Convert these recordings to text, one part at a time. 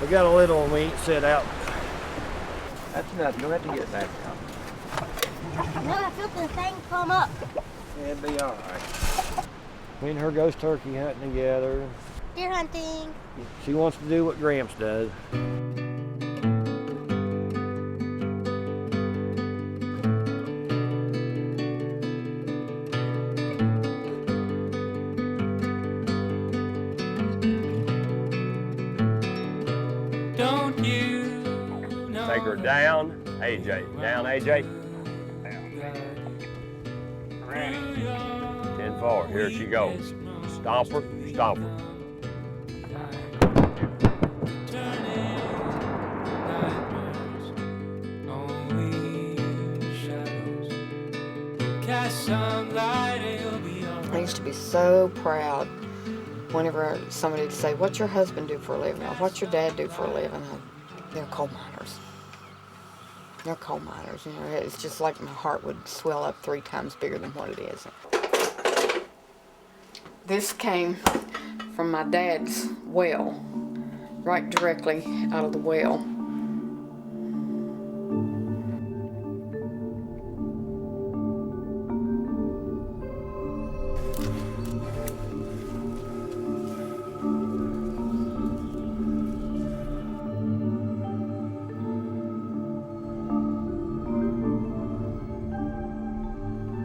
We got a little one we ain't set out. That's nothing. You'll have to get it back out. No, I felt the thing come up. Yeah, it'll be all right. Me and her goes turkey hunting together. Deer hunting. She wants to do what Gramps does. Don't you know? Take her down, A.J. Down, A.J. Down. 10-4. Here she goes. Stomp her, stomp her. I used to be so proud whenever somebody would say, "What's your husband do for a living?" or "What's your dad do for a living?" They're coal miners. They're coal miners. You know, it's just like my heart would swell up 3 times bigger than what it is. This came from my dad's well, right directly out of the well.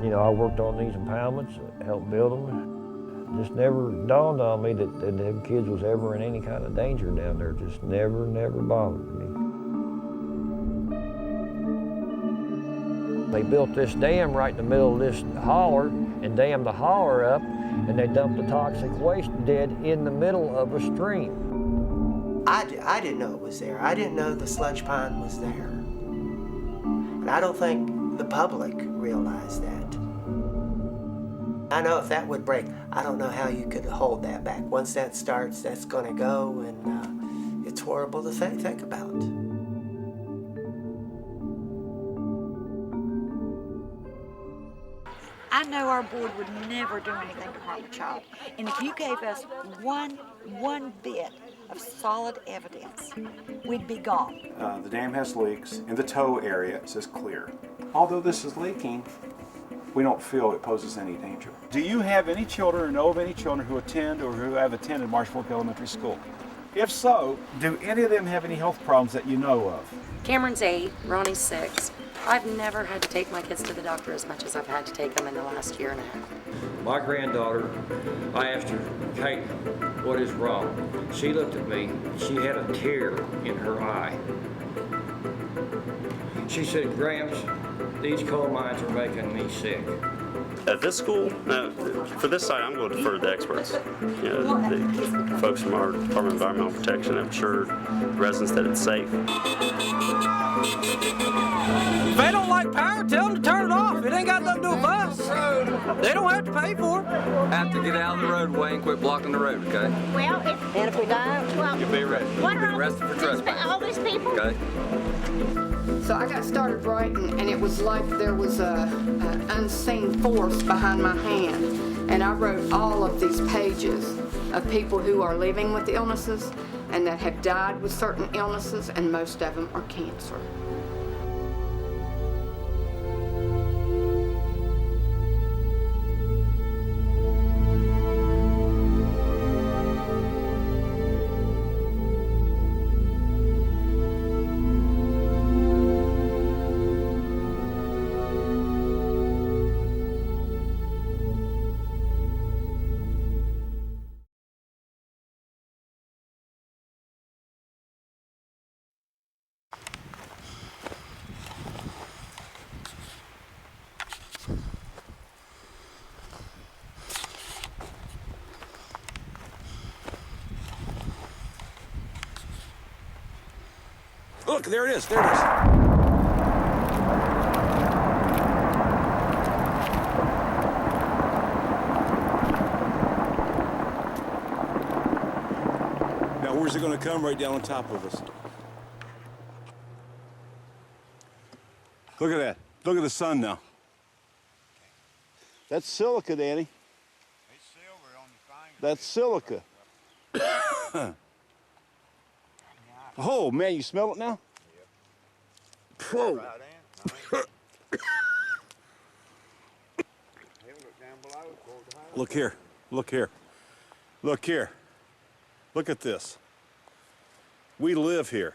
You know, I worked on these impoundments, helped build them. Just never dawned on me that them kids was ever in any kind of danger down there. Just never bothered me. They built this dam right in the middle of this holler and dammed the holler up, and they dumped the toxic waste dead in the middle of a stream. I didn't know it was there. I didn't know the sludge pond was there. And I don't think the public realized that. I know if that would break, I don't know how you could hold that back. Once that starts, that's going to go, and it's horrible to think about. I know our board would never do anything to harm a child, and if you gave us one bit of solid evidence, we'd be gone. The dam has leaks. In the tow area, it says clear. Although this is leaking, we don't feel it poses any danger. Do you have any children or know of any children who attend or who have attended Marsh Fork Elementary School? If so, do any of them have any health problems that you know of? Cameron's 8, Ronnie's 6. I've never had to take my kids to the doctor as much as I've had to take them in the last year and a half. My granddaughter, I asked her, "Kate, what is wrong?" She looked at me, she had a tear in her eye. She said, "Gramps, these coal mines are making me sick." At this school, for this site, I'm going to defer to the experts. You know, the folks from our Department of Environmental Protection have assured residents that it's safe. If they don't like power, tell them to turn it off. It ain't got nothing to do with us. They don't have to pay for it. Have to get out of the roadway and quit blocking the road, okay? Well, And if we die, well, You'll be arrested. what You'll be are arrested for trespassing. all these people? Okay? So I got started writing, and it was like there was an unseen force behind my hand. And I wrote all of these pages of people who are living with illnesses and that have died with certain illnesses, and most of them are cancer. Look, there it is, there it is. Now, where's it going to come? Right down on top of us. Look at that. Look at the sun now. That's silica, Danny. It's silver on the thing. That's silica. Oh, man, you smell it now? Whoa. Look here, look here, look here. Look at this. We live here.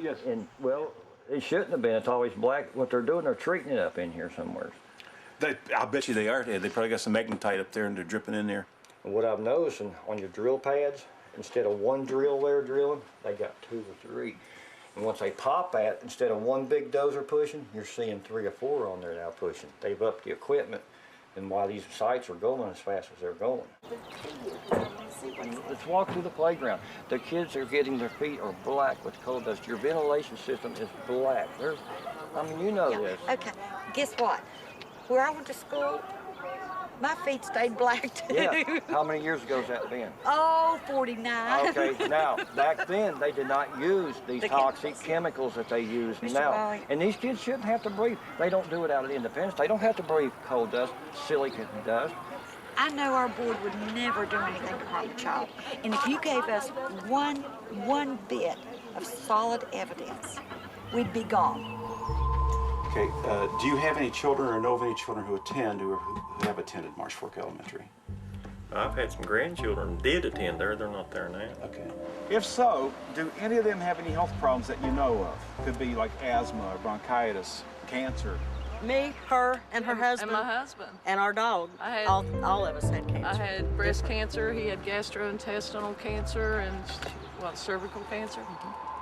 Yes. And, well, it shouldn't have been. It's always black. What they're doing, they're treating it up in here somewhere. I bet you they are. They probably got some magnetite up there and they're dripping in there. And what I've noticed on your drill pads, instead of one drill there drilling, they got 2 or 3. And once they pop that, instead of one big dozer pushing, you're seeing 3 or 4 on there now pushing. They've upped the equipment, and why these sites are going as fast as they're going. Let's walk through the playground. The kids are getting, their feet are black with coal dust. Your ventilation system is black. I mean, you know this. Okay, guess what? Where I went to school, my feet stayed black too. Yeah. How many years ago has that been? Oh, 49. Okay, now, back then, they did not use these toxic chemicals that they use now. Riley. And these kids shouldn't have to breathe. They don't do it out of independence. They don't have to breathe coal dust, silicon dust. I know our board would never do anything to harm a child. And if you gave us one bit of solid evidence, we'd be gone. Okay, do you have any children or know of any children who attend or who have attended Marsh Fork Elementary? I've had some grandchildren did attend there. They're not there now. Okay. If so, do any of them have any health problems that you know of? Could be like asthma or bronchitis, cancer. Me, her, and her husband. And my husband. And our dog. All of us had cancer. I had breast cancer, he had gastrointestinal cancer, and cervical cancer.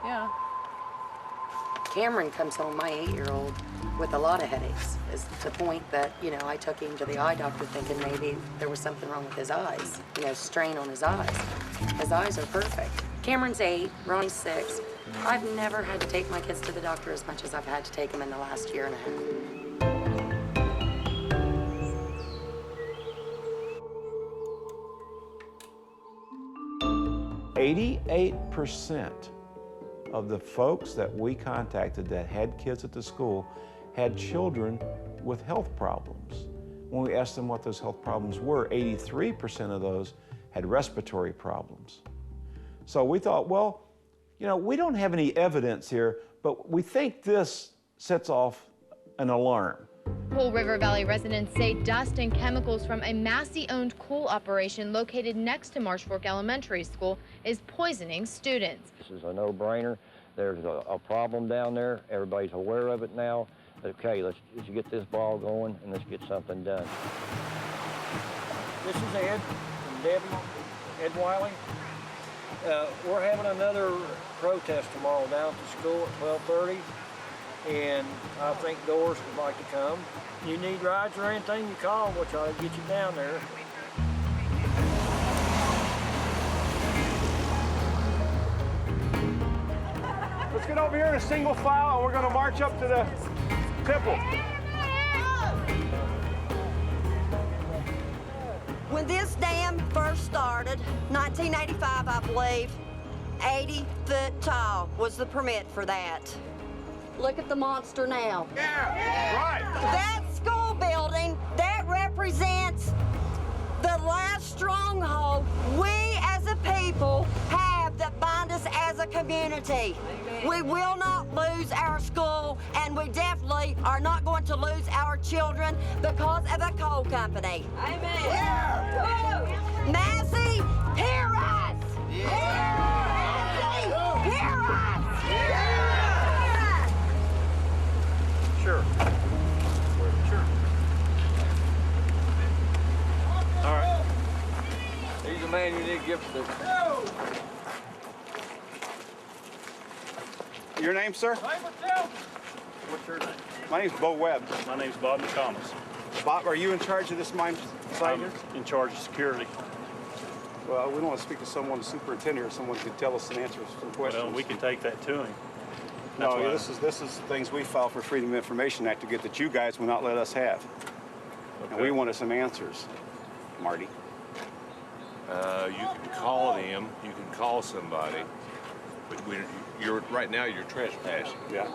Yeah. Cameron comes home, my 8-year-old, with a lot of headaches, is to the point that, I took him to the eye doctor thinking maybe there was something wrong with his eyes, strain on his eyes. His eyes are perfect. Cameron's 8, Ronnie's 6. I've never had to take my kids to the doctor as much as I've had to take them in the last year and a half. 88% of the folks that we contacted that had kids at the school had children with health problems. When we asked them what those health problems were, 83% of those had respiratory problems. So we thought, well, we don't have any evidence here, but we think this sets off an alarm. Coal River Valley residents say dust and chemicals from a Massey-owned coal operation located next to Marsh Fork Elementary School is poisoning students. This is a no-brainer. There's a problem down there. Everybody's aware of it now. Okay, let's get this ball going and let's get something done. This is Ed from Debbie, Ed Wiley. We're having another protest tomorrow down at the school at 12:30. And I think Doris would like to come. You need rides or anything, you call, which I'll get you down there. Let's get over here in a single file and we're going to march up to the temple. When this dam first started, 1985, I believe, 80 foot tall was the permit for that. Look at the monster now. Yeah, right. That school building, that represents the last stronghold we as a people have that bind us as a community. We will not lose our school, and we definitely are not going to lose our children because of a coal company. Amen. Yeah. Massey, hear us! Yeah. Massey, hear us! Yeah. man you need to give the... Your name, sir? What's your name? My name's Bo Webb. My name's Bob McComas. Bob, are you in charge of this mine site I'm here? in charge of security. Well, we don't want to speak to someone, the superintendent, or someone who could tell us and answer some questions. Well, we can take that to him. No, That's this is things we file for Freedom of Information Act to get that you guys will not let us have. Okay. And we wanted some answers, Marty. You can call them, you can call somebody, but right now you're trespassing. Yeah.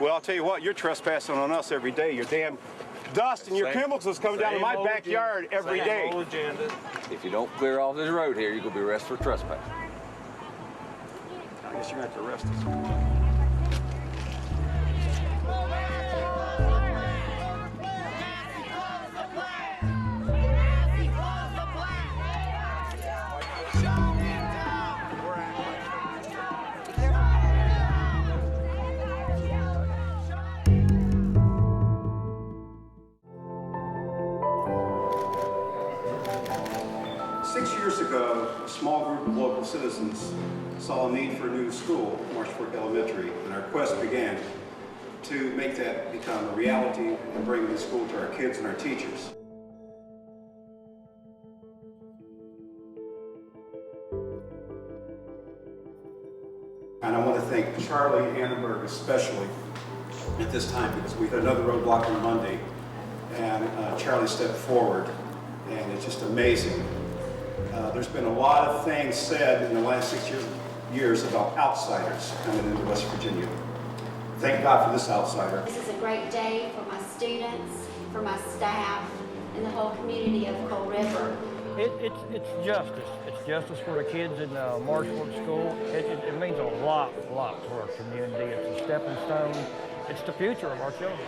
Well, I'll tell you what, you're trespassing on us every day. Your damn dust and your chemicals coming down in my backyard every day. Same old agenda. If you don't clear off this road here, you're going to be arrested for trespass. I guess you're going to have to arrest us. A small group of local citizens saw a need for a new school, Marsh Fork Elementary, and our quest began to make that become a reality and bring the school to our kids and our teachers. And I want to thank Charlie Annenberg especially at this time, because we had another roadblock on Monday, and Charlie stepped forward, and it's just amazing. There's been a lot of things said in the last 6 years about outsiders coming into West Virginia. Thank God for this outsider. This is a great day for my students, for my staff, and the whole community of Coal River. It's justice. It's justice for the kids in Marsh Fork School. It means a lot to our community. It's a stepping stone. It's the future of our children.